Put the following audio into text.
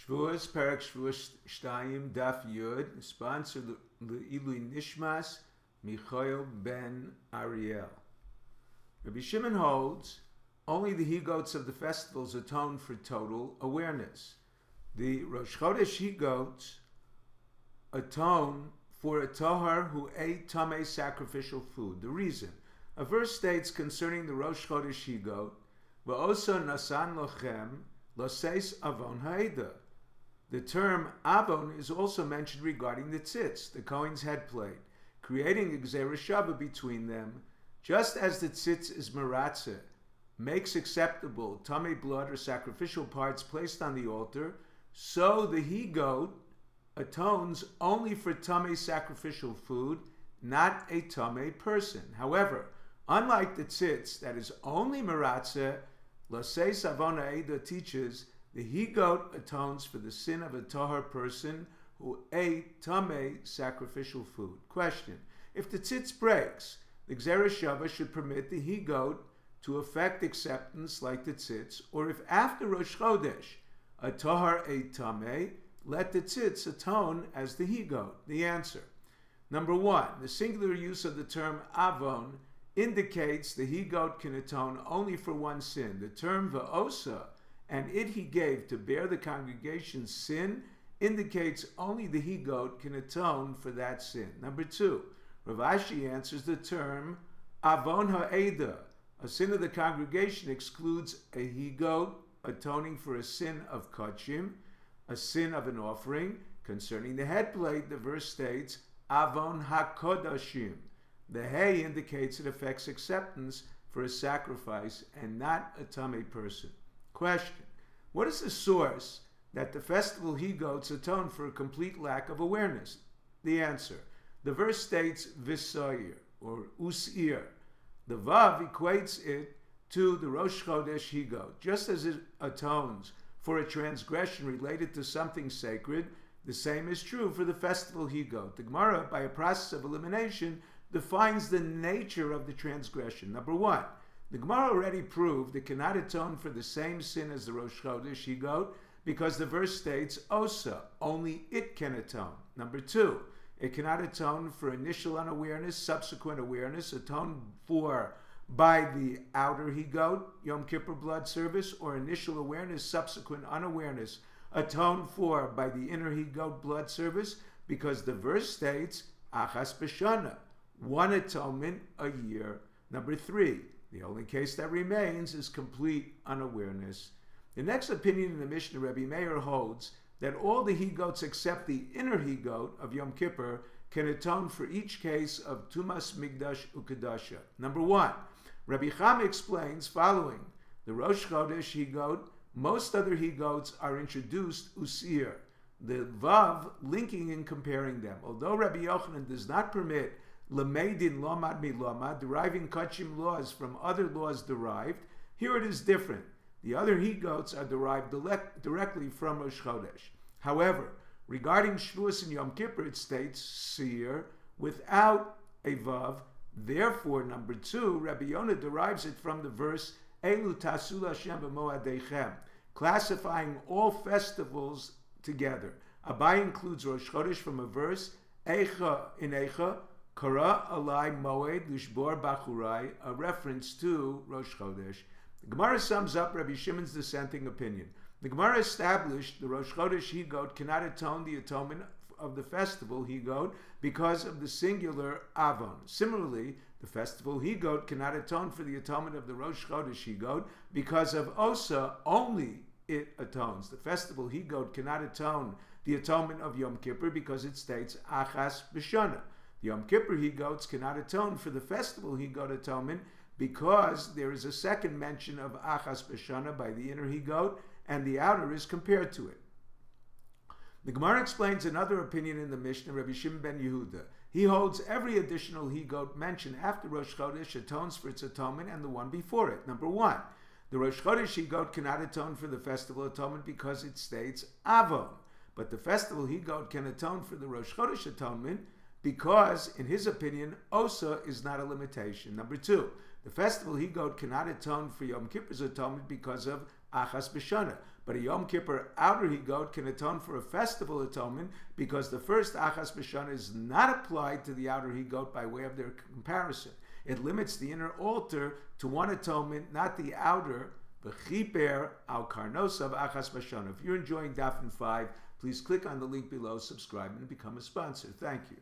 Shevuos, Perek Shevuos Shtayim, Daf Yud, sponsor Le'ilui Nishmas, Michael ben Ariel. Rabbi Shimon holds only the he-goats of the festivals atone for total awareness. The Rosh Chodesh he-goats atone for a tohar who ate tamei sacrificial food. The reason: a verse states concerning the Rosh Chodesh he-goat, "Va'osa nasan lochem loseis avon ha'eda." The term avon is also mentioned regarding the tzitz, the Kohen's head plate, creating a gzera shava between them, just as the tzitz is meratzeh, makes acceptable tamei blood or sacrificial parts placed on the altar, so the he-goat atones only for tamei sacrificial food, not a tamei person. However, unlike the tzitz that is only meratzeh, Laseis Avon Ha'eda teaches the he-goat atones for the sin of a tahar person who ate tamei sacrificial food. Question: if the tzitz breaks, the gzera shava should permit the he-goat to effect acceptance like the tzitz, or if after Rosh Chodesh a tahar ate tamei, let the tzitz atone as the he-goat. The answer: number one, the singular use of the term avon indicates the he-goat can atone only for one sin. The term va'osa, and it he gave to bear the congregation's sin, indicates only the he-goat can atone for that sin. Number two, Rav Ashi answers the term avon ha'eda, a sin of the congregation, excludes a he-goat atoning for a sin of kachim, a sin of an offering. Concerning the head plate, the verse states avon hakodashim. The hay indicates it affects acceptance for a sacrifice and not a tamei person. Question: what is the source that the festival he-goats atone for a complete lack of awareness? The answer: the verse states visayir or usir. The vav equates it to the Rosh Chodesh he-goat. Just as it atones for a transgression related to something sacred, the same is true for the festival he-goat. The Gemara, by a process of elimination, defines the nature of the transgression. Number one, the Gemara already proved it cannot atone for the same sin as the Rosh Chodesh he-goat because the verse states osa, only it can atone. Number two, it cannot atone for initial unawareness, subsequent awareness, atoned for by the outer he-goat, Yom Kippur blood service, or initial awareness, subsequent unawareness, atoned for by the inner he-goat blood service, because the verse states achas b'shana, one atonement a year. Number three, the only case that remains is complete unawareness. The next opinion in the Mishnah, Rabbi Meir holds that all the he-goats except the inner he-goat of Yom Kippur can atone for each case of Tumas Migdash Ukadasha. Number one, Rabbi Chama explains following: the Rosh Chodesh he-goat, most other he-goats are introduced usir, the vav linking and comparing them. Although Rabbi Yochanan does not permit Lameidin lomad milomad, deriving kachim laws from other laws derived, here it is different. The other he-goats are derived directly from Rosh Chodesh. However, regarding Shevuos and Yom Kippur, it states seir without a vav. Therefore, number two, Rabbi Yonah derives it from the verse Elu tasul Hashem b'moadechem, classifying all festivals together. Abai includes Rosh Chodesh from a verse Eicha in Eicha Kara alai moed lishbor bachurai, a reference to Rosh Chodesh. The Gemara sums up Rabbi Shimon's dissenting opinion. The Gemara established the Rosh Chodesh he-goat cannot atone the atonement of the festival he-goat because of the singular avon. Similarly, the festival he-goat cannot atone for the atonement of the Rosh Chodesh he-goat because of osa, only it atones. The festival he-goat cannot atone the atonement of Yom Kippur because it states achas b'shana. The Yom Kippur he-goats cannot atone for the festival he-goat atonement because there is a second mention of achas b'shana by the inner he-goat, and the outer is compared to it. The Gemara explains another opinion in the Mishnah, Rabbi Shimon ben Yehuda. He holds every additional he-goat mentioned after Rosh Chodesh atones for its atonement and the one before it. Number one, the Rosh Chodesh he-goat cannot atone for the festival atonement because it states avon, but the festival he-goat can atone for the Rosh Chodesh atonement because, in his opinion, osa is not a limitation. Number two, the festival he-goat cannot atone for Yom Kippur's atonement because of achas b'shana, But a Yom Kippur outer he-goat can atone for a festival atonement because the first Achas B'Shana is not applied to the outer he-goat by way of their comparison. It limits the inner altar to one atonement, not the outer. V'chiper al karnosav Achas B'Shana. If you're enjoying Daf 5, please click on the link below, subscribe, and become a sponsor. Thank you.